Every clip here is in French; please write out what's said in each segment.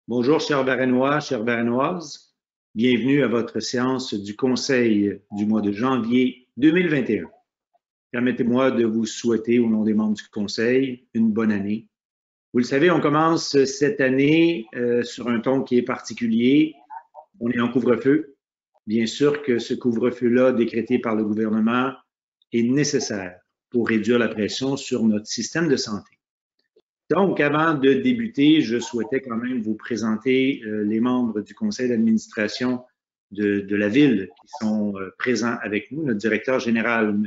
Bonjour, chers Varennois, chères Varennoises. Bienvenue à votre séance du Conseil du mois de janvier 2021. Permettez-moi de vous souhaiter, au nom des membres du Conseil, une bonne année. Vous le savez, on commence cette année sur un ton qui est particulier. On est en couvre-feu. Bien sûr que ce couvre-feu-là, décrété par le gouvernement, est nécessaire pour réduire la pression sur notre système de santé. Donc, avant de débuter, je souhaitais quand même vous présenter les membres du conseil d'administration de la ville qui sont présents avec nous. Notre directeur général, M.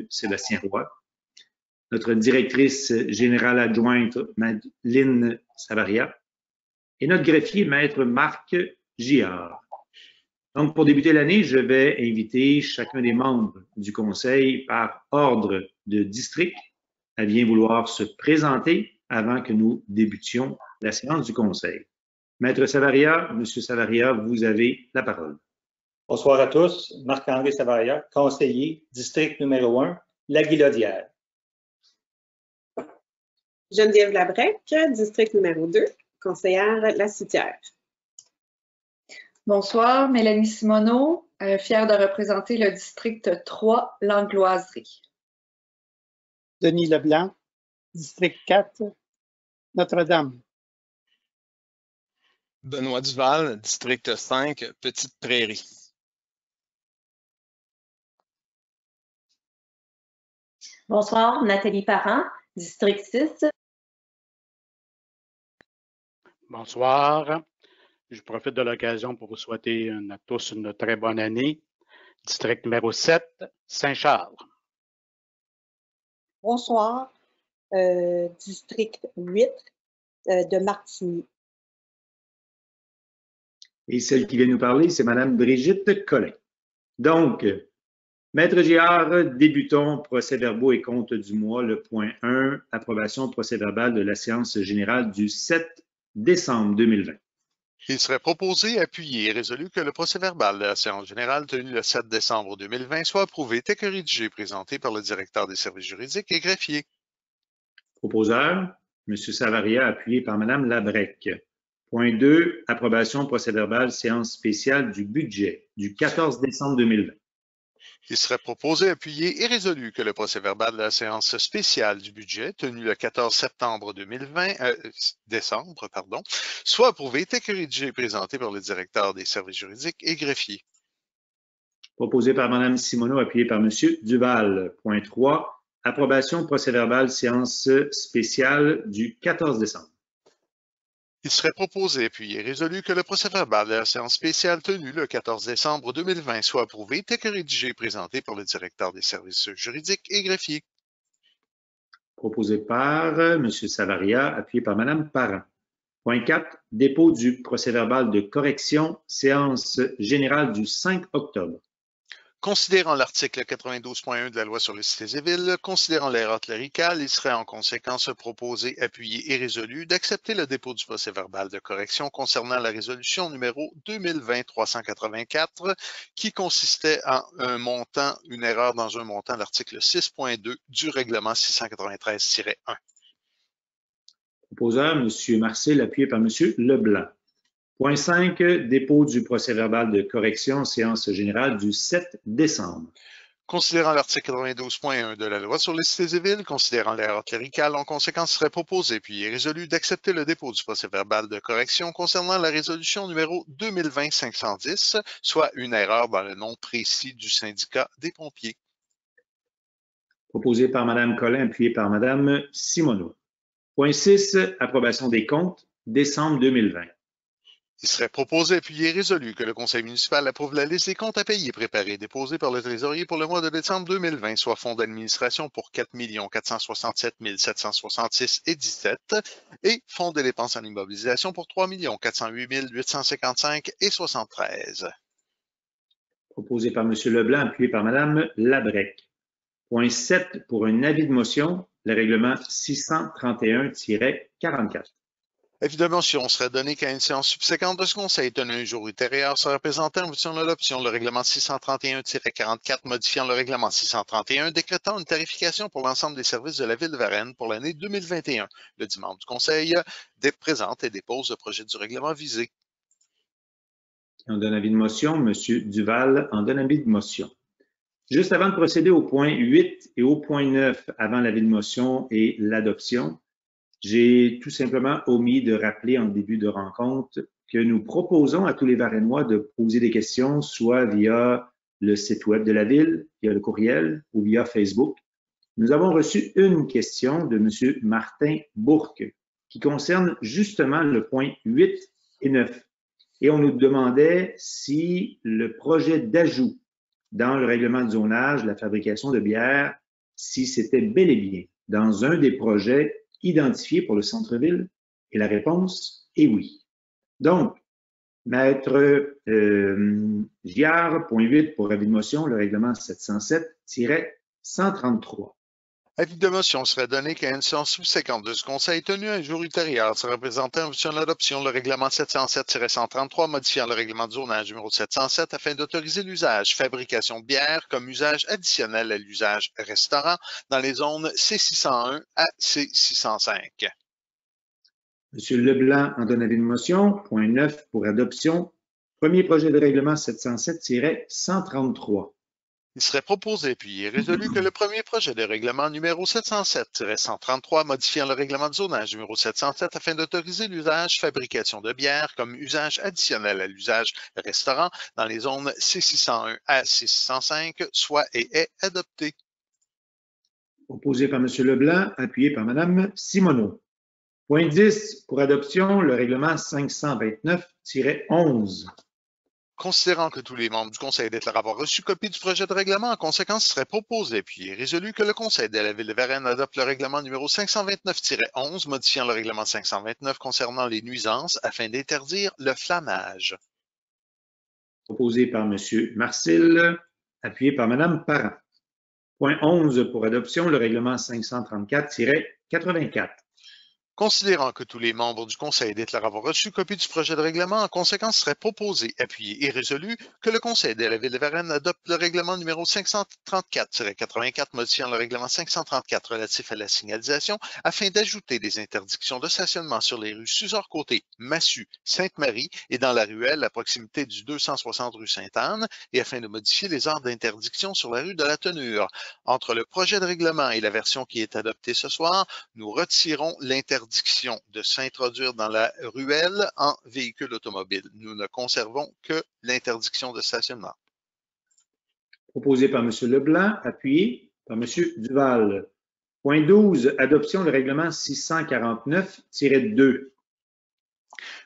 Sébastien Roy, notre directrice générale adjointe, Madeleine Savaria, et notre greffier, Maître Marc Giard. Donc, pour débuter l'année, je vais inviter chacun des membres du conseil par ordre de district à bien vouloir se présenter avant que nous débutions la séance du conseil. Maître Savaria, Monsieur Savaria, vous avez la parole. Bonsoir à tous. Marc-André Savaria, conseiller, district numéro 1, La Guilaudière. Geneviève Labrec, district numéro 2, conseillère La Soutière. Bonsoir, Mélanie Simoneau, fière de représenter le district 3, Langloiserie. Denis Leblanc, district 4, Notre-Dame. Benoît Duval, district 5, Petite Prairie. Bonsoir, Nathalie Parent, district 6. Bonsoir. Je profite de l'occasion pour vous souhaiter à tous une très bonne année. District numéro 7, Saint-Charles. Bonsoir, district 8 de Martigny. Et celle qui vient nous parler, c'est Madame Brigitte Collin. Donc, Maître Giard, débutons procès-verbaux et comptes du mois. Le point 1, approbation procès-verbal de la séance générale du 7 décembre 2020. Il serait proposé, appuyé et résolu que le procès-verbal de la séance générale tenue le 7 décembre 2020 soit approuvé tel que rédigé et présenté par le directeur des services juridiques et greffier. Proposeur, M. Savaria, appuyé par Mme Labrec. Point 2, approbation procès-verbal séance spéciale du budget du 14 décembre 2020. Il serait proposé, appuyé et résolu que le procès-verbal de la séance spéciale du budget tenue le 14 décembre soit approuvé tel que rédigé et présenté par le directeur des services juridiques et greffier. Proposé par Mme Simoneau, appuyé par M. Duval. Point 3, approbation procès-verbal séance spéciale du 14 décembre. Il serait proposé, appuyé et résolu que le procès-verbal de la séance spéciale tenue le 14 décembre 2020 soit approuvé tel que rédigé et présenté par le directeur des services juridiques et greffier. Proposé par M. Savaria, appuyé par Mme Parent. Point 4, dépôt du procès-verbal de correction, séance générale du 5 octobre. Considérant l'article 92.1 de la loi sur les cités et villes, considérant l'erreur cléricale, il serait en conséquence proposé, appuyé et résolu d'accepter le dépôt du procès-verbal de correction concernant la résolution numéro 2020-384 qui consistait en une erreur dans un montant de l'article 6.2 du règlement 693-1. Proposeur, M. Marcel, appuyé par M. Leblanc. Point 5, dépôt du procès-verbal de correction, séance générale du 7 décembre. Considérant l'article 92.1 de la loi sur les cités et villes, considérant l'erreur cléricale, en conséquence, serait proposé puis est résolu d'accepter le dépôt du procès-verbal de correction concernant la résolution numéro 2020-510, soit une erreur dans le nom précis du syndicat des pompiers. Proposé par Mme Collin, appuyé par Mme Simoneau. Point 6, approbation des comptes, décembre 2020. Il serait proposé, appuyé et résolu que le conseil municipal approuve la liste des comptes à payer préparés et déposés par le trésorier pour le mois de décembre 2020, soit fonds d'administration pour 4 467 766,17 et fonds de dépenses en immobilisation pour 3 408 855,73. Proposé par M. Leblanc, appuyé par Mme Labrec. Point 7, pour un avis de motion, le règlement 631-44. Évidemment, si on serait donné qu'à une séance subséquente de ce conseil tenue un jour ultérieur, se représentant en votation de l'adoption le règlement 631-44 modifiant le règlement 631 décrétant une tarification pour l'ensemble des services de la Ville de Varennes pour l'année 2021. Le 10 membres du conseil présente et dépose le projet du règlement visé. On donne avis de motion. M. Duval en donne avis de motion. Juste avant de procéder au point 8 et au point 9, avant l'avis de motion et l'adoption, j'ai tout simplement omis de rappeler en début de rencontre que nous proposons à tous les Varennois de poser des questions, soit via le site web de la Ville, via le courriel ou via Facebook. Nous avons reçu une question de M. Martin Bourque qui concerne justement le point 8 et 9. Et on nous demandait si le projet d'ajout dans le règlement de zonage, la fabrication de bière, si c'était bel et bien dans un des projets identifiés pour le centre-ville. Et la réponse est oui. Donc, Maître Giard, point 8 pour avis de motion, le règlement 707-133. Avis de motion serait donné qu'à une séance subséquente de ce conseil tenu un jour ultérieur se représentant en votation de l'adoption le règlement 707-133 modifiant le règlement de zonage numéro 707 afin d'autoriser l'usage fabrication de bière comme usage additionnel à l'usage restaurant dans les zones C601 à C605. Monsieur Leblanc en donne avis de motion. Point 9 pour adoption. Premier projet de règlement 707-133. Il serait proposé puis est résolu que le premier projet de règlement numéro 707-133 modifiant le règlement de zonage numéro 707 afin d'autoriser l'usage fabrication de bière comme usage additionnel à l'usage restaurant dans les zones C601 à C605 soit et est adopté. Proposé par M. Leblanc, appuyé par Mme Simoneau. Point 10 pour adoption, le règlement 529-11. Considérant que tous les membres du Conseil déclarent avoir reçu copie du projet de règlement, en conséquence, il serait proposé puis est résolu que le Conseil de la Ville de Varennes adopte le règlement numéro 529-11, modifiant le règlement 529 concernant les nuisances afin d'interdire le flammage. Proposé par M. Marcil, appuyé par Mme Parent. Point 11 pour adoption, le règlement 534-84. Considérant que tous les membres du Conseil déclarent avoir reçu copie du projet de règlement, en conséquence, serait proposé, appuyé et résolu que le Conseil de la Ville de Varennes adopte le règlement numéro 534-84 modifiant le règlement 534 relatif à la signalisation afin d'ajouter des interdictions de stationnement sur les rues Suzor-Côté, Massu, Sainte-Marie et dans la ruelle à proximité du 260 rue Sainte-Anne et afin de modifier les heures d'interdiction sur la rue de la Tenure. Entre le projet de règlement et la version qui est adoptée ce soir, nous retirons l'interdiction de s'introduire dans la ruelle en véhicule automobile. Nous ne conservons que l'interdiction de stationnement. Proposé par M. Leblanc, appuyé par M. Duval. Point 12, adoption du règlement 649-2.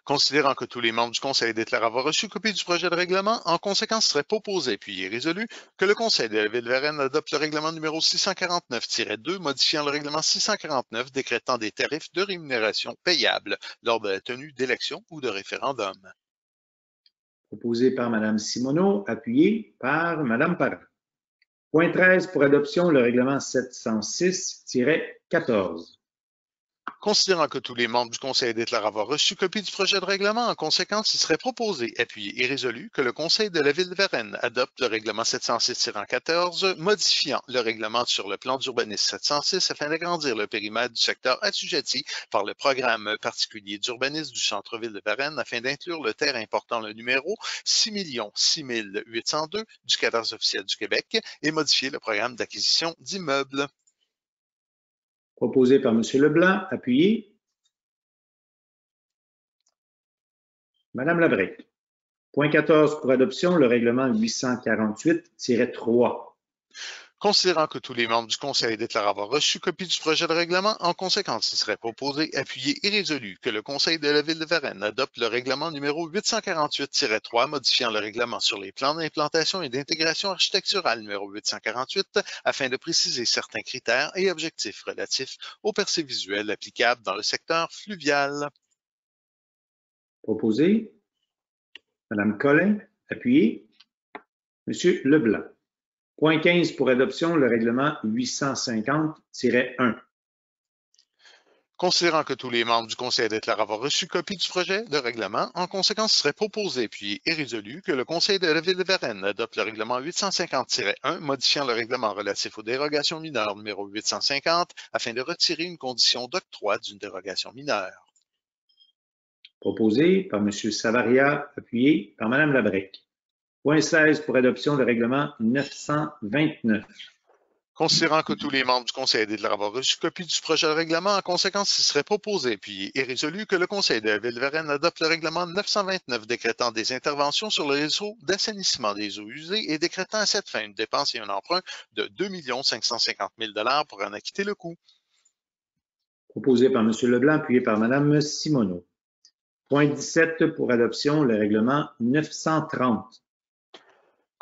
Considérant que tous les membres du Conseil déclarent avoir reçu copie du projet de règlement, en conséquence, serait proposé puis est résolu que le Conseil de la Ville de Varennes adopte le règlement numéro 649-2, modifiant le règlement 649 décrétant des tarifs de rémunération payables lors de la tenue d'élections ou de référendums. Proposé par Mme Simoneau, appuyé par Mme Parent. Point 13 pour adoption, le règlement 706-14. Considérant que tous les membres du Conseil déclarent avoir reçu copie du projet de règlement, en conséquence, il serait proposé, appuyé et résolu que le Conseil de la Ville de Varennes adopte le règlement 706-14, modifiant le règlement sur le plan d'urbanisme 706 afin d'agrandir le périmètre du secteur assujetti par le programme particulier d'urbanisme du centre-ville de Varennes afin d'inclure le terrain portant le numéro 6 6802 du cadastre officiel du Québec et modifier le programme d'acquisition d'immeubles. Proposé par M. Leblanc, appuyé. Mme Labrec. Point 14 pour adoption, le règlement 848-3. Considérant que tous les membres du Conseil déclarent avoir reçu copie du projet de règlement, en conséquence, il serait proposé, appuyé et résolu que le Conseil de la Ville de Varennes adopte le règlement numéro 848-3, modifiant le règlement sur les plans d'implantation et d'intégration architecturale numéro 848, afin de préciser certains critères et objectifs relatifs aux percées visuelles applicables dans le secteur fluvial. Proposé. Mme Collin, appuyé. M. Leblanc. Point 15 pour adoption, le règlement 850-1. Considérant que tous les membres du Conseil déclarent avoir reçu copie du projet de règlement, en conséquence, il serait proposé puis et résolu que le Conseil de la Ville de Varennes adopte le règlement 850-1 modifiant le règlement relatif aux dérogations mineures numéro 850 afin de retirer une condition d'octroi d'une dérogation mineure. Proposé par M. Savaria, appuyé par Mme Labrec. Point 16 pour adoption de règlement 929. Considérant que tous les membres du Conseil déclarent avoir reçu copie du projet de règlement, en conséquence, il serait proposé puis et résolu que le Conseil de la Ville de Varennes adopte le règlement 929 décrétant des interventions sur le réseau d'assainissement des eaux usées et décrétant à cette fin une dépense et un emprunt de 2 550 000 $ pour en acquitter le coût. Proposé par M. Leblanc, appuyé par Mme Simoneau. Point 17 pour adoption, le règlement 930.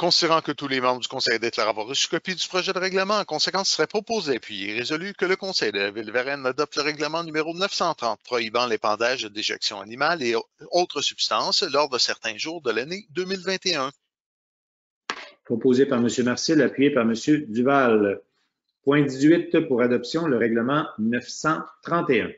Considérant que tous les membres du Conseil déclarent avoir reçu copie du projet de règlement, en conséquence, il serait proposé puis résolu que le Conseil de la Ville de Varennes adopte le règlement numéro 930 prohibant l'épandage de déjections animales et autres substances lors de certains jours de l'année 2021. Proposé par M. Marcil, appuyé par M. Duval. Point 18 pour adoption, le règlement 931.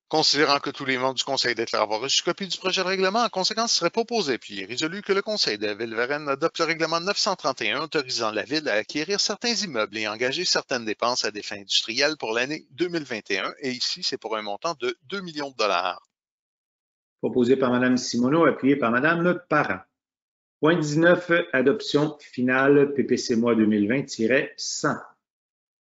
Considérant que tous les membres du Conseil déclarent avoir reçu copie du projet de règlement, en conséquence, il serait proposé puis résolu que le Conseil de la Ville de Varennes adopte le règlement 931 autorisant la Ville à acquérir certains immeubles et engager certaines dépenses à des fins industrielles pour l'année 2021. Et ici, c'est pour un montant de 2 millions de $. Proposé par Mme Simoneau, appuyé par Mme Parent. Point 19, adoption finale PPC mois 2020-100.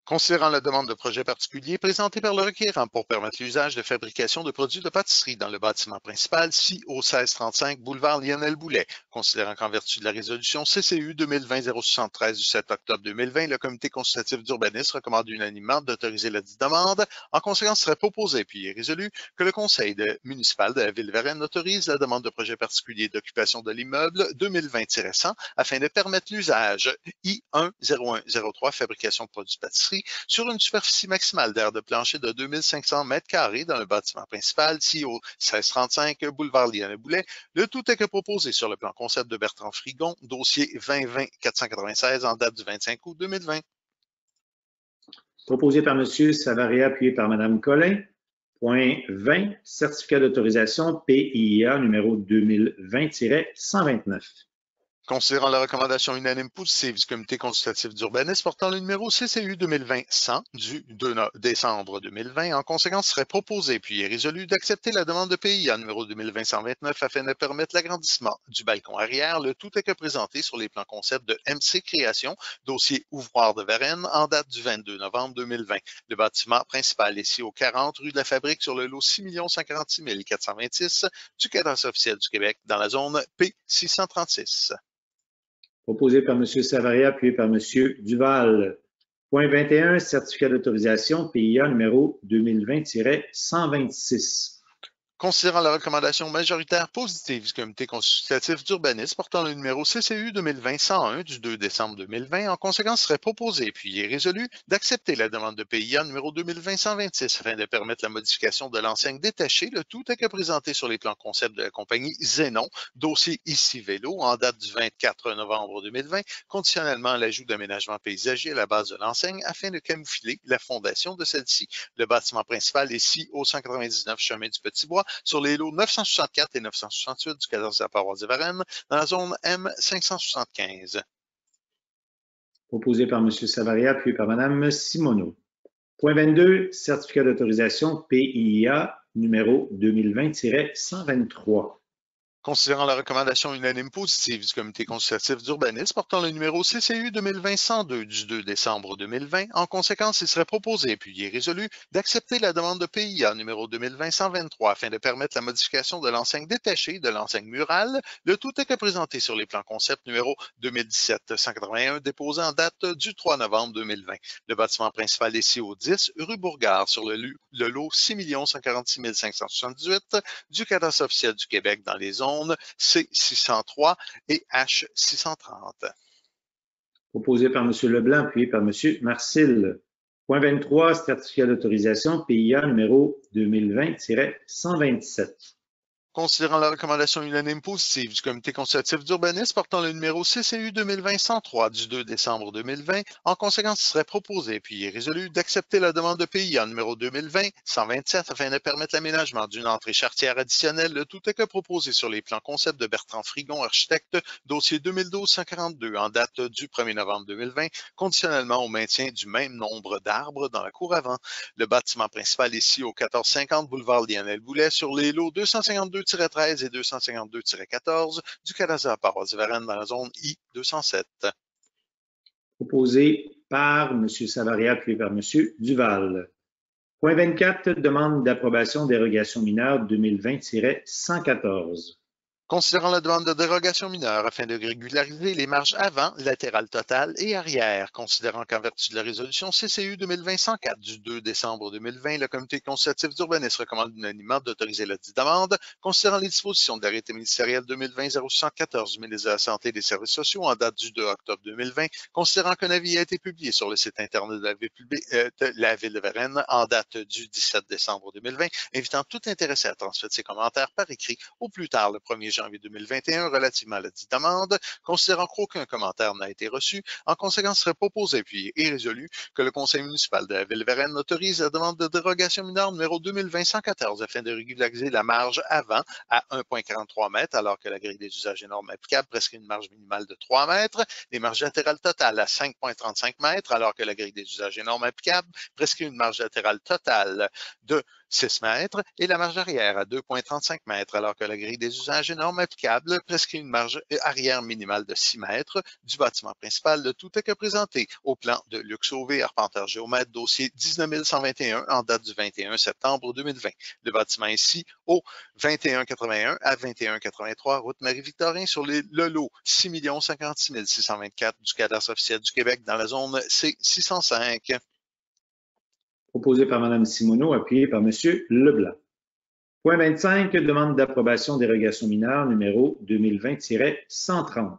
Considérant la demande de projet particulier présentée par le requérant pour permettre l'usage de fabrication de produits de pâtisserie dans le bâtiment principal, ci au 1635 boulevard Lionel Boulet. Considérant qu'en vertu de la résolution CCU 2020-073 du 7 octobre 2020, le comité consultatif d'urbanisme recommande unanimement d'autoriser la dite demande. En conséquence, il serait proposé puis résolu que le conseil municipal de la Ville de Varennes autorise la demande de projet particulier d'occupation de l'immeuble 2020-100 afin de permettre l'usage I10103 fabrication de produits de pâtisserie sur une superficie maximale d'aire de plancher de 2500 m² dans le bâtiment principal, ci au 1635 boulevard Lionel Boulet. Le tout est que proposé sur le plan concept de Bertrand Frigon, dossier 2020-496 en date du 25 août 2020. Proposé par M. Savaria, appuyé par Mme Collin. Point 20, certificat d'autorisation PIA numéro 2020-129. Considérant la recommandation unanime positive du comité consultatif d'urbanisme portant le numéro CCU 2020-100 du 2 décembre 2020, en conséquence, serait proposé puis résolu d'accepter la demande de PIA numéro 2020-129 afin de permettre l'agrandissement du balcon arrière, le tout est que présenté sur les plans concept de MC Création, dossier Ouvroir de Varennes, en date du 22 novembre 2020. Le bâtiment principal est ici au 40 rue de la Fabrique sur le lot 6 146 426 du cadastre officiel du Québec dans la zone P636. Proposé par M. Savaria, appuyé par M. Duval. Point 21, certificat d'autorisation PIA numéro 2020-126. Considérant la recommandation majoritaire positive du comité consultatif d'urbanisme portant le numéro CCU 2020-101 du 2 décembre 2020, en conséquence, serait proposé puis résolu d'accepter la demande de PIA numéro 2020-126 afin de permettre la modification de l'enseigne détachée, le tout est que présenté sur les plans concept de la compagnie Zénon, dossier ici vélo, en date du 24 novembre 2020, conditionnellement à l'ajout d'aménagements paysagers à la base de l'enseigne afin de camoufler la fondation de celle-ci. Le bâtiment principal est ici au 199 chemin du Petit-Bois, sur les lots 964 et 968 du cadastre de la paroisse de Varennes, dans la zone M575. Proposé par M. Savaria, puis par Mme Simoneau. Point 22, certificat d'autorisation PIA numéro 2020-123. Considérant la recommandation unanime positive du comité consultatif d'urbanisme portant le numéro CCU 2020-102 du 2 décembre 2020, en conséquence, il serait proposé puis résolu d'accepter la demande de PIA numéro 2020-123 afin de permettre la modification de l'enseigne détachée de l'enseigne murale, le tout est que présenté sur les plans concept numéro 2017-181 déposé en date du 3 novembre 2020. Le bâtiment principal est ici au 10 rue Bourgard sur le lot 6 146 578 du cadastre officiel du Québec dans les zones C603 et H630. Proposé par M. Leblanc, appuyé par M. Marcil. Point 23, certificat d'autorisation PIA numéro 2020-127. Considérant la recommandation unanime positive du Comité consultatif d'urbanisme portant le numéro CCU 2020-103 du 2 décembre 2020, en conséquence, il serait proposé puis il est résolu d'accepter la demande de PIA numéro 2020-127 afin de permettre l'aménagement d'une entrée charretière additionnelle, le tout est que proposé sur les plans concept de Bertrand Frigon, architecte, dossier 2012-142 en date du 1er novembre 2020, conditionnellement au maintien du même nombre d'arbres dans la cour avant. Le bâtiment principal ici au 1450 boulevard Lionel Boulet sur les lots 252-13 et 252-14 du cadastre de la paroisse de Varennes dans la zone I-207. Proposé par M. Savaria, puis par M. Duval. Point 24, demande d'approbation dérogation mineure 2020-114. Considérant la demande de dérogation mineure afin de régulariser les marges avant, latérales totales et arrière, considérant qu'en vertu de la résolution CCU 2020-104 du 2 décembre 2020, le Comité consultatif d'urbanisme recommande unanimement d'autoriser la dite demande, considérant les dispositions de l'arrêté ministériel 2020-074 du ministre de la Santé et des Services sociaux en date du 2 octobre 2020, considérant qu'un avis a été publié sur le site Internet de la Ville de Varennes en date du 17 décembre 2020, invitant tout intéressé à transmettre ses commentaires par écrit au plus tard le 1er janvier 2021 relativement à la dite demande, considérant qu'aucun commentaire n'a été reçu, en conséquence serait proposé puis et résolu que le Conseil municipal de la Ville de Varennes autorise la demande de dérogation mineure numéro 2020-114 afin de régulariser la marge avant à 1,43 m alors que la grille des usages et normes applicables prescrit une marge minimale de 3 mètres, les marges latérales totales à 5,35 m alors que la grille des usages et normes applicables prescrit une marge latérale totale de 6 mètres et la marge arrière à 2,35 mètres alors que la grille des usages et normes applicables prescrit une marge arrière minimale de 6 mètres du bâtiment principal, de tout est que présenté au plan de Luc Sauvé, arpenteur géomètre, dossier 19121 en date du 21 septembre 2020. Le bâtiment ici au 2181 à 2183 route Marie-Victorin sur le lot 6 056 624 du cadastre officiel du Québec dans la zone C605. Proposé par Mme Simoneau, appuyé par M. Leblanc. Point 25, demande d'approbation dérogation mineure numéro 2020-130.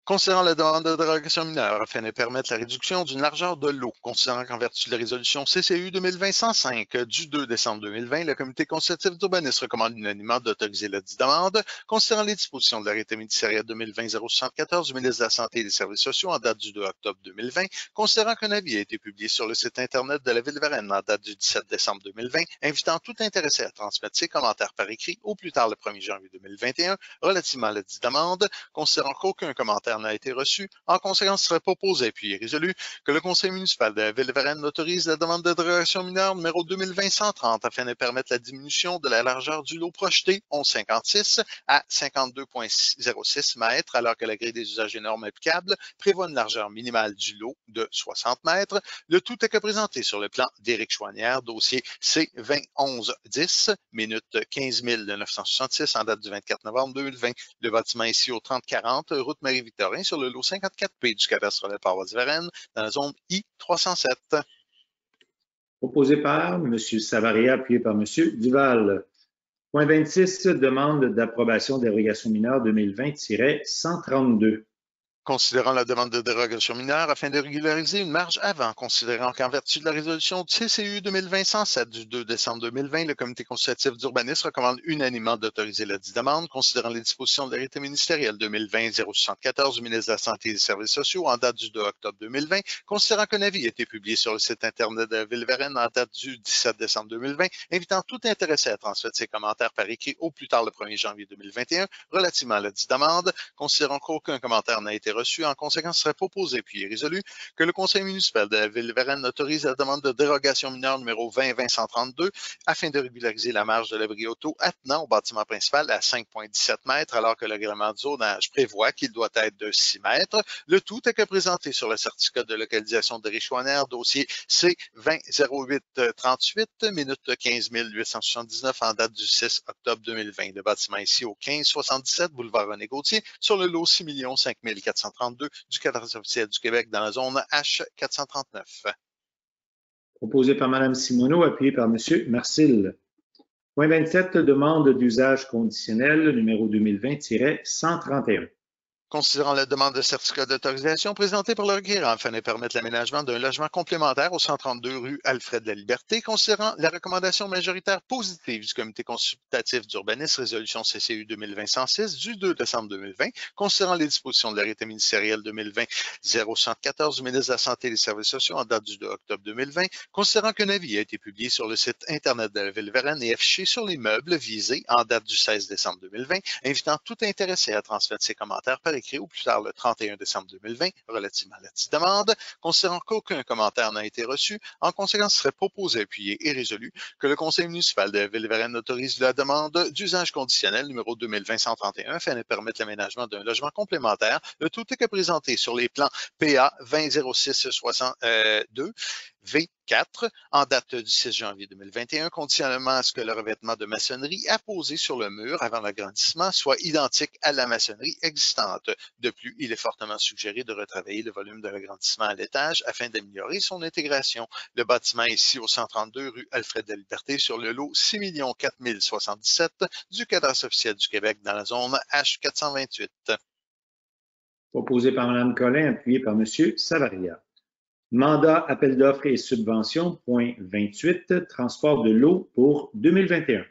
Considérant la demande de dérogation mineure afin de permettre la réduction d'une largeur de l'eau, considérant qu'en vertu de la résolution CCU 2020-105 du 2 décembre 2020, le Comité consultatif d'urbanisme recommande unanimement d'autoriser la dite demande, considérant les dispositions de l'arrêté ministériel 2020-074 du ministre de la Santé et des Services sociaux en date du 2 octobre 2020, considérant qu'un avis a été publié sur le site Internet de la Ville de Varennes en date du 17 décembre 2020, invitant tout intéressé à transmettre ses commentaires par écrit au plus tard le 1er janvier 2021 relativement à la dite demande, considérant qu'aucun commentaire n'a été reçu. En conséquence, il serait proposé puis résolu que le Conseil municipal de la Ville de Varennes autorise la demande de dérogation mineure numéro 2020-130 afin de permettre la diminution de la largeur du lot projeté 11,56 à 52,06 mètres alors que la grille des usages et normes applicables prévoit une largeur minimale du lot de 60 mètres. Le tout est que présenté sur le plan d'Éric Chouanière, dossier C201110, minute 15 966 en date du 24 novembre 2020. Le bâtiment ici au 3040, route Marie-Victorin, sur le lot 54P du cadastre de la paroisse de Varennes, dans la zone I-307. Proposé par M. Savaria, appuyé par M. Duval. Point 26, demande d'approbation dérogation mineure 2020-132. Considérant la demande de dérogation mineure afin de régulariser une marge avant, considérant qu'en vertu de la résolution du CCU 2020-107 du 2 décembre 2020, le Comité consultatif d'urbanisme recommande unanimement d'autoriser la dite demande, considérant les dispositions de l'arrêté ministériel 2020-074 du ministre de la Santé et des Services sociaux en date du 2 octobre 2020, considérant qu'un avis a été publié sur le site Internet de la Ville de Varennes en date du 17 décembre 2020, invitant tout intéressé à transmettre ses commentaires par écrit au plus tard le 1er janvier 2021 relativement à la dite demande, considérant qu'aucun commentaire n'a été reçu, en conséquence serait proposé puis résolu que le Conseil municipal de la Ville de Varennes autorise la demande de dérogation mineure numéro 2020-132 afin de régulariser la marge de l'abri auto attenant au bâtiment principal à 5,17 mètres alors que le règlement de zonage prévoit qu'il doit être de 6 mètres. Le tout est que présenté sur le certificat de localisation de Richouanière, dossier C200838, minute 15 879 en date du 6 octobre 2020. Le bâtiment ici au 1577 boulevard René Gauthier sur le lot 6 5 432 du cadastre officiel du Québec dans la zone H439. Proposé par Mme Simoneau, appuyé par M. Marcil. Point 27, demande d'usage conditionnel numéro 2020-131. Considérant la demande de certificat d'autorisation présentée par le requérant afin de permettre l'aménagement d'un logement complémentaire au 132 rue Alfred de la Liberté, considérant la recommandation majoritaire positive du Comité consultatif d'urbanisme résolution CCU 2020-106 du 2 décembre 2020, considérant les dispositions de l'arrêté ministériel 2020-074 du ministre de la Santé et des Services sociaux en date du 2 octobre 2020, considérant qu'un avis a été publié sur le site Internet de la Ville-Varenne et affiché sur les meubles visés en date du 16 décembre 2020, invitant tout intéressé à transmettre ses commentaires par écrit au plus tard le 31 décembre 2020 relativement à la petite demande, considérant qu'aucun commentaire n'a été reçu, en conséquence serait proposé, appuyé et résolu que le conseil municipal de la Ville-Varenne autorise la demande d'usage conditionnel numéro 2020-131 afin de permettre l'aménagement d'un logement complémentaire, le tout est que présenté sur les plans PA 2006-62 V4 en date du 6 janvier 2021, conditionnellement à ce que le revêtement de maçonnerie apposé sur le mur avant l'agrandissement soit identique à la maçonnerie existante. De plus, il est fortement suggéré de retravailler le volume de l'agrandissement à l'étage afin d'améliorer son intégration. Le bâtiment est ici au 132 rue Alfred de la Liberté sur le lot 6 4077 du cadastre officiel du Québec dans la zone H428. Proposé par Mme Collin, appuyé par M. Savaria. Mandat, appel d'offres et subventions, point 28, transport de l'eau pour 2021.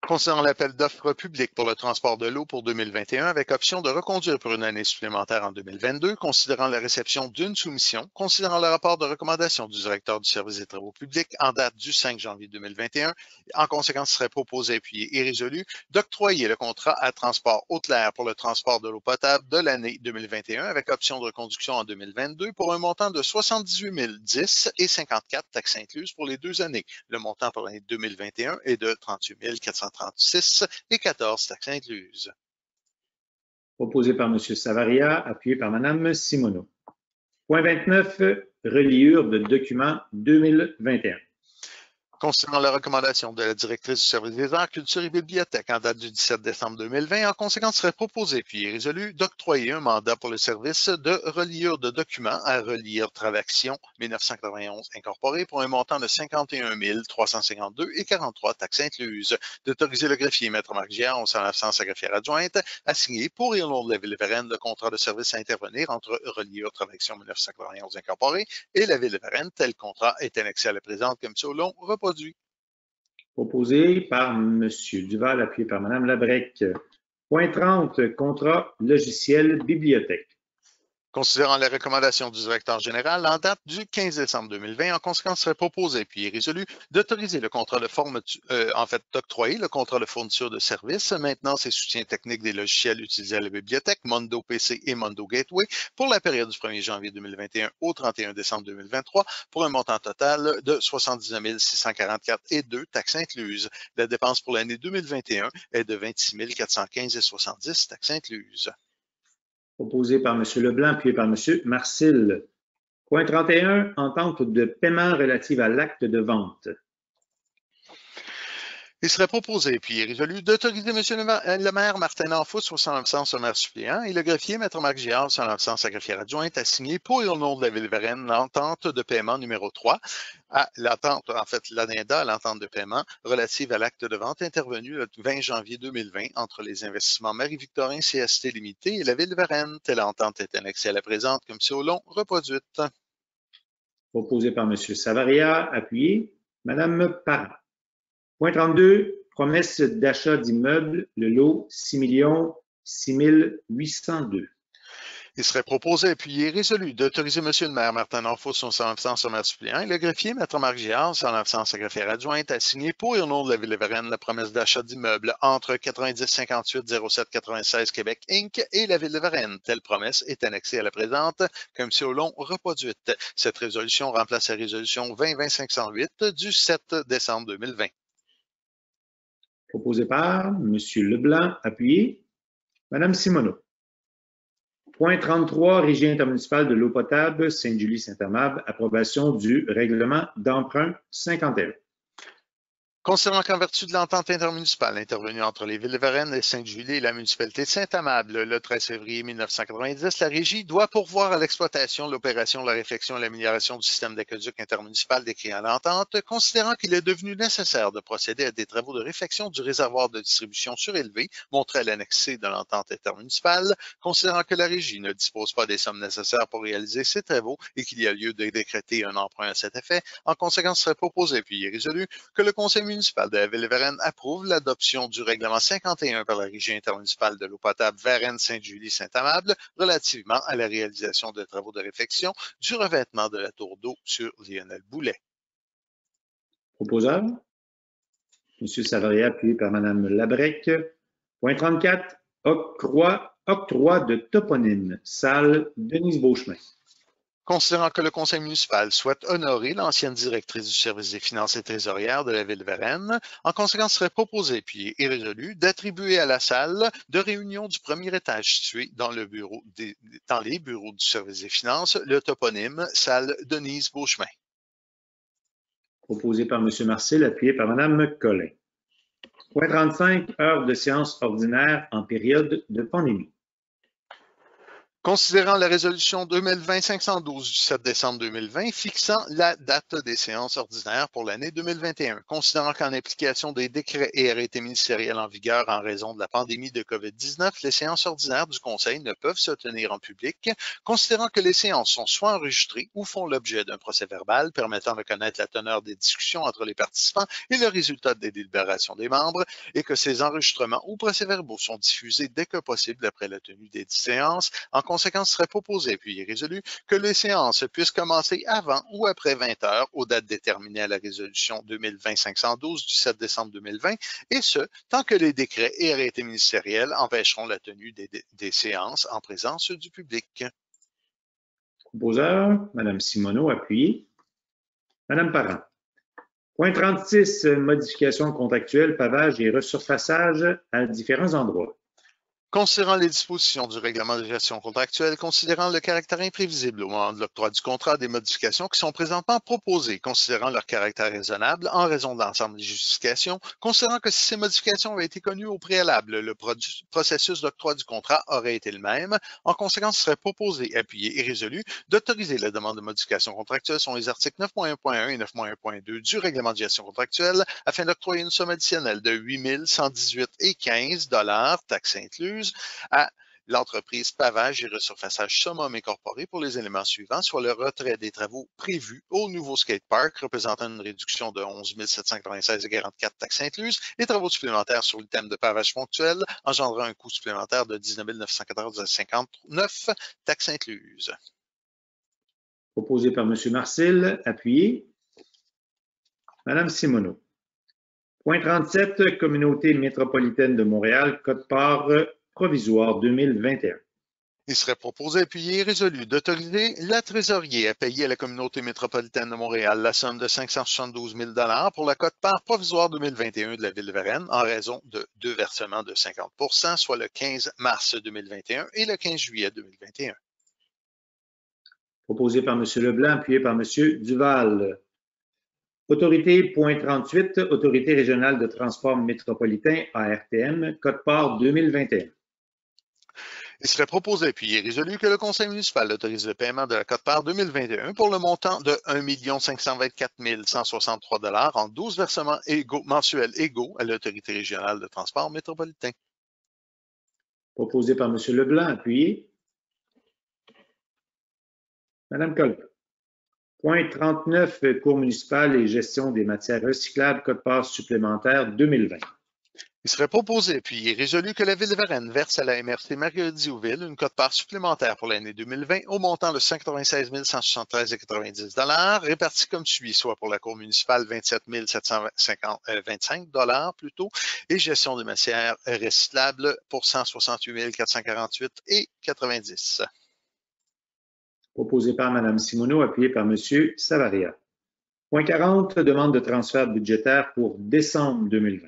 Concernant l'appel d'offres public pour le transport de l'eau pour 2021, avec option de reconduire pour une année supplémentaire en 2022, considérant la réception d'une soumission, considérant le rapport de recommandation du directeur du service des travaux publics en date du 5 janvier 2021, en conséquence, serait proposé, appuyé et résolu d'octroyer le contrat à Transport Haute-Lair pour le transport de l'eau potable de l'année 2021, avec option de reconduction en 2022 pour un montant de 78 010 et 54 taxes incluses pour les 2 années. Le montant pour l'année 2021 est de 38 436 et 14 taxes incluses. Proposé par M. Savaria, appuyé par Mme Simoneau. Point 29, reliure de documents 2021. Concernant la recommandation de la directrice du service des arts, culture et bibliothèques en date du 17 décembre 2020, en conséquence, serait proposé puis résolu d'octroyer un mandat pour le service de reliure de documents à Relire Travaction 1991 Incorporé pour un montant de 51 352 et 43 taxes incluses. D'autoriser le greffier Maître Marc Giard, en l'absence à greffière adjointe, à signer pour et au nom de la Ville-Varenne le contrat de service à intervenir entre Relire Travaction 1991 Incorporé et la Ville-Varenne. Tel contrat est annexé à la présente commission long reproduit. Proposé par M. Duval, appuyé par Mme Labrec. Point 30, contrat logiciel bibliothèque. Considérant les recommandations du directeur général en date du 15 décembre 2020, en conséquence, serait proposé puis résolu d'autoriser le contrat de d'octroyer le contrat de fourniture de services, maintenance et soutien technique des logiciels utilisés à la bibliothèque, Mondo PC et Mondo Gateway, pour la période du 1er janvier 2021 au 31 décembre 2023, pour un montant total de 79 644 et 2 taxes incluses. La dépense pour l'année 2021 est de 26 415 et 70 taxes incluses. Proposé par M. Leblanc, appuyé par M. Marcil. Point 31, entente de paiement relative à l'acte de vente. Il serait proposé puis résolu d'autoriser M. le maire Martin Enfous, sur son absence au maire suppléant, et le greffier Maître Marc Giard, sur l'absence à greffière adjointe, à signer pour et au nom de la Ville-Varenne l'entente de paiement numéro 3, l'entente de paiement relative à l'acte de vente intervenu le 20 janvier 2020 entre les investissements Marie-Victorin CST Limité et la Ville-Varenne. Telle entente est annexée à la présente commission long reproduite. Proposé par M. Savaria, appuyé. Mme Parra. Point 32, promesse d'achat d'immeubles, le lot 6 802. Il serait proposé, appuyé et résolu d'autoriser M. le maire Martin Enfous, son absence au maire suppléant, et le greffier Maître Marc Giard, son absence à greffière adjointe, à signer pour et au nom de la Ville-Varenne la promesse d'achat d'immeubles entre 90 58 07 96 Québec Inc. et la Ville-Varenne. Telle promesse est annexée à la présente commission long reproduite. Cette résolution remplace la résolution 20-2508 du 7 décembre 2020. Proposé par M. Leblanc, appuyé. Mme Simoneau. Point 33, Régie intermunicipale de l'eau potable, Sainte-Julie-Saint-Amable, approbation du règlement d'emprunt 51. Considérant qu'en vertu de l'entente intermunicipale intervenue entre les villes de Varennes et Sainte-Julie et la municipalité de Saint-Amable le 13 février 1990, la Régie doit pourvoir à l'exploitation, l'opération, la réfection et l'amélioration du système d'aqueduc intermunicipal décrit à l'entente, considérant qu'il est devenu nécessaire de procéder à des travaux de réfection du réservoir de distribution surélevé montré à l'annexe C de l'entente intermunicipale, considérant que la Régie ne dispose pas des sommes nécessaires pour réaliser ces travaux et qu'il y a lieu de décréter un emprunt à cet effet, en conséquence serait proposé puis il est résolu que le Conseil municipal de la ville de Varennes approuve l'adoption du règlement 51 par la Régie intermunicipale de l'eau potable Varennes-Sainte-Julie-Saint-Amable relativement à la réalisation de travaux de réfection du revêtement de la tour d'eau sur Lionel Boulet. Proposeur. M. Savaria, appuyé par Mme Labrec. Point 34. Octroi de toponyme. Salle Denise Beauchemin. Considérant que le conseil municipal souhaite honorer l'ancienne directrice du service des finances et trésorières de la ville de Varennes, en conséquence serait proposé puis est résolu d'attribuer à la salle de réunion du premier étage situé dans les bureaux du service des finances le toponyme salle Denise Beauchemin. Proposé par M. Marcel, appuyé par Mme Collin. Point 35. Heure de séance ordinaire en période de pandémie. Considérant la résolution 2020-512 du 7 décembre 2020 fixant la date des séances ordinaires pour l'année 2021, considérant qu'en application des décrets et arrêtés ministériels en vigueur en raison de la pandémie de COVID-19, les séances ordinaires du Conseil ne peuvent se tenir en public, considérant que les séances sont soit enregistrées ou font l'objet d'un procès-verbal permettant de connaître la teneur des discussions entre les participants et le résultat des délibérations des membres, et que ces enregistrements ou procès-verbaux sont diffusés dès que possible après la tenue des séances. En conséquence, serait proposé puis est résolu que les séances puissent commencer avant ou après 20 heures aux dates déterminées à la résolution 2020-512 du 7 décembre 2020, et ce, tant que les décrets et arrêtés ministériels empêcheront la tenue des séances en présence du public. Proposeur, Mme Simoneau, appuyé. Mme Parent. Point 36, modification contractuelle, pavage et resurfaçage à différents endroits. Considérant les dispositions du règlement de gestion contractuelle, considérant le caractère imprévisible au moment de l'octroi du contrat des modifications qui sont présentement proposées, considérant leur caractère raisonnable en raison de l'ensemble des justifications, considérant que si ces modifications avaient été connues au préalable, le processus d'octroi du contrat aurait été le même, en conséquence, serait proposé, appuyé et résolu d'autoriser la demande de modification contractuelle sur les articles 9.1.1 et 9.1.2 du règlement de gestion contractuelle afin d'octroyer une somme additionnelle de 8 118,15 $, taxes incluses, à l'entreprise Pavage et Resurfaçage Summum Incorporé pour les éléments suivants, soit le retrait des travaux prévus au nouveau skatepark représentant une réduction de 11 796,44 $ taxes incluses, les travaux supplémentaires sur le thème de pavage ponctuel engendrant un coût supplémentaire de 19 914,59 $ taxes incluses. Proposé par M. Marcel, appuyé. Mme Simoneau. Point 37, Communauté métropolitaine de Montréal, quote-part provisoire 2021. Il serait proposé, appuyé et résolu d'autoriser la trésorerie à payer à la Communauté métropolitaine de Montréal la somme de 572 000 $ pour la quote-part provisoire 2021 de la Ville de Varennes en raison de deux versements de 50 %, soit le 15 mars 2021 et le 15 juillet 2021. Proposé par M. Leblanc, appuyé par M. Duval. Autorité, point 38, Autorité régionale de transport métropolitain, ARTM, quote-part 2021. Il serait proposé puis résolu que le Conseil municipal autorise le paiement de la quote-part 2021 pour le montant de 1 524 163 $ en 12 versements mensuels égaux à l'Autorité régionale de transport métropolitain. Proposé par M. Leblanc, appuyé. Mme Kolb. Point 39, Cours municipale et gestion des matières recyclables, quote-part supplémentaire 2020. Il serait proposé puis résolu que la Ville de Varennes verse à la MRC Marguerite-Diouville une quote-part supplémentaire pour l'année 2020 au montant de 196 173,90 $ répartis comme suit, soit pour la Cour municipale 27 725 $ plutôt et gestion des matières recyclables pour 168 448,90 $. Proposé par Mme Simoneau, appuyé par M. Savaria. Point 40, demande de transfert budgétaire pour décembre 2020.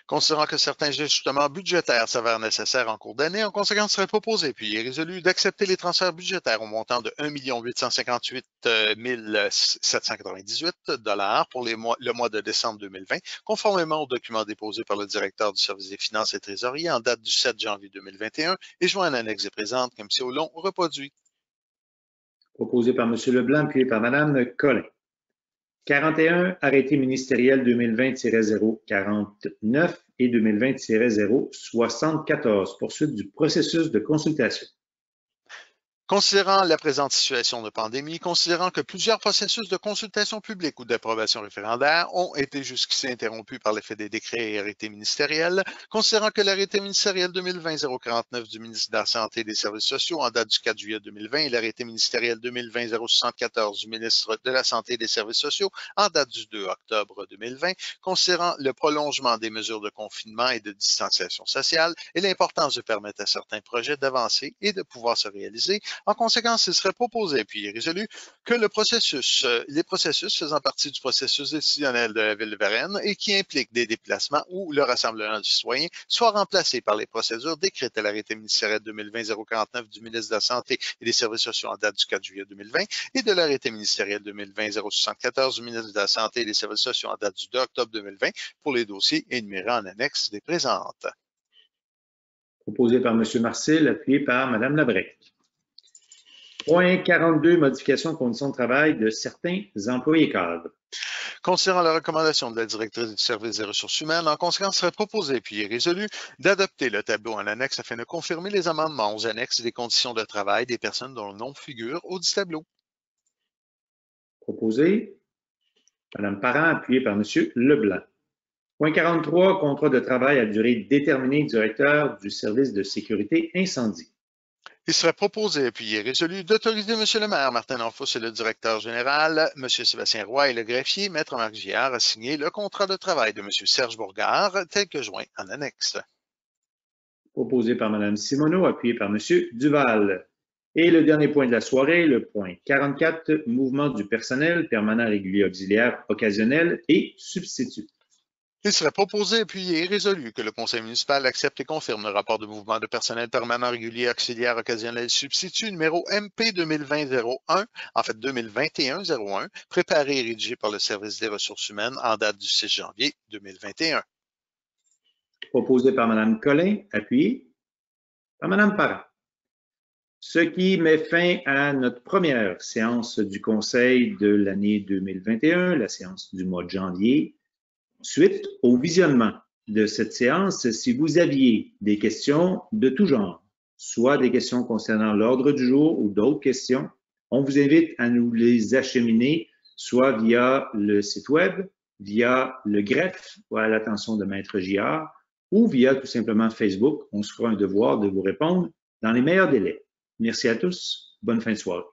Considérant que certains ajustements budgétaires s'avèrent nécessaires en cours d'année, en conséquence, il serait proposé puis il est résolu d'accepter les transferts budgétaires au montant de 1 858 798 $ pour le mois de décembre 2020, conformément aux documents déposés par le directeur du service des finances et trésorier en date du 7 janvier 2021 et joint à l'annexe et présente comme si au long reproduit. Proposé par M. Leblanc, puis par Mme Collin. 41, arrêté ministériel 2020-049 et 2020-074, poursuite du processus de consultation. Considérant la présente situation de pandémie, considérant que plusieurs processus de consultation publique ou d'approbation référendaire ont été jusqu'ici interrompus par l'effet des décrets et arrêtés ministériels, considérant que l'arrêté ministériel 2020-049 du ministre de la Santé et des Services sociaux en date du 4 juillet 2020 et l'arrêté ministériel 2020-074 du ministre de la Santé et des Services sociaux en date du 2 octobre 2020, considérant le prolongement des mesures de confinement et de distanciation sociale et l'importance de permettre à certains projets d'avancer et de pouvoir se réaliser. En conséquence, il serait proposé puis résolu que les processus faisant partie du processus décisionnel de la Ville de Varennes et qui impliquent des déplacements ou le rassemblement du citoyen soient remplacés par les procédures décrites à l'arrêté ministériel 2020-049 du ministre de la Santé et des Services sociaux en date du 4 juillet 2020 et de l'arrêté ministériel 2020-074 du ministre de la Santé et des Services sociaux en date du 2 octobre 2020 pour les dossiers énumérés en annexe des présentes. Proposé par M. Marcil, appuyé par Mme Labrec. Point 42, modification de conditions de travail de certains employés cadres. Considérant la recommandation de la directrice du service des ressources humaines, en conséquence, serait proposé puis résolu d'adopter le tableau en annexe afin de confirmer les amendements aux annexes des conditions de travail des personnes dont le nom figure au dit tableau. Proposé, Mme Parent, appuyé par M. Leblanc. Point 43, contrat de travail à durée déterminée directeur du service de sécurité incendie. Il serait proposé puis résolu d'autoriser M. le maire Martin Danfous et le directeur général, M. Sébastien Roy et le greffier, Maître Marc Giard, à signer le contrat de travail de M. Serge Bourgard, tel que joint en annexe. Proposé par Mme Simoneau, appuyé par M. Duval. Et le dernier point de la soirée, le point 44, mouvement du personnel permanent, régulier, auxiliaire, occasionnel et substitut. Il serait proposé puis résolu que le conseil municipal accepte et confirme le rapport de mouvement de personnel permanent, régulier, auxiliaire, occasionnel, substitut numéro MP 2020-01, en fait 2021-01, préparé et rédigé par le service des ressources humaines en date du 6 janvier 2021. Proposé par Mme Collin, appuyé par Mme Parent. Ce qui met fin à notre première séance du conseil de l'année 2021, la séance du mois de janvier. Suite au visionnement de cette séance, si vous aviez des questions de tout genre, soit des questions concernant l'ordre du jour ou d'autres questions, on vous invite à nous les acheminer soit via le site web, via le greffe ou à l'attention de Maître Giard, ou via tout simplement Facebook. On se fera un devoir de vous répondre dans les meilleurs délais. Merci à tous. Bonne fin de soirée.